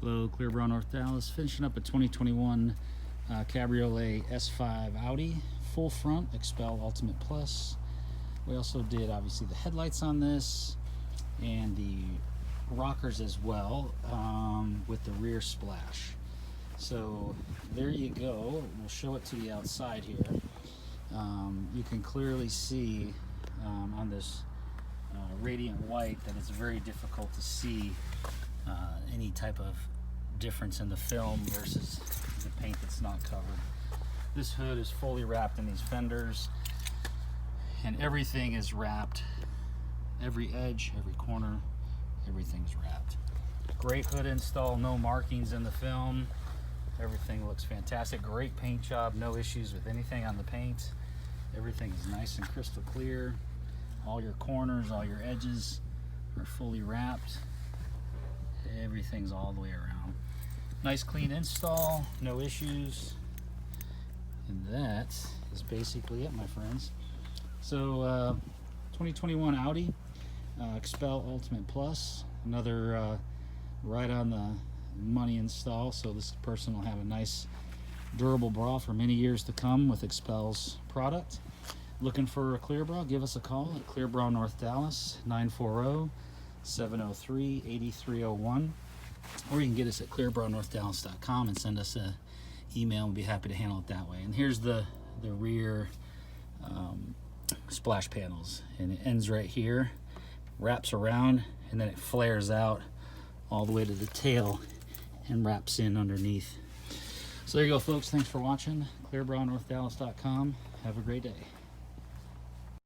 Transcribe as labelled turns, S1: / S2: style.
S1: Hello, Clearbrow, North Dallas. Finishing up a 2021 Cabriolet S5 Audi, full front, XPEL Ultimate Plus. We also did obviously the headlights on this and the rockers as well, with the rear splash. So there you go. We'll show it to the outside here. You can clearly see on this radiant white that it's very difficult to see any type of difference in the film versus the paint that's not covered. This hood is fully wrapped in these fenders, and everything is wrapped. Every edge, every corner, everything's wrapped. Great hood install, no markings in the film. Everything looks fantastic. Great paint job, no issues with anything on the paint. Everything is nice and crystal clear. All your corners, all your edges are fully wrapped. Everything's all the way around. Nice clean install, no issues. And that is basically it, my friends. So 2021 Audi XPEL Ultimate Plus, another right on the money install. So this person will have a nice durable bra for many years to come with XPEL's product. Looking for a Clearbrow? Give us a call at Clearbrow, North Dallas, 940-703-8301, or you can get us at clearbrownorthdallas.com and send us an email. We'll be happy to handle it that way. And here's the rear splash panels, and it ends right here, wraps around, and then it flares out all the way to the tail and wraps in underneath. So there you go, folks. Thanks for watching. clearbrownorthdallas.com. Have a great day.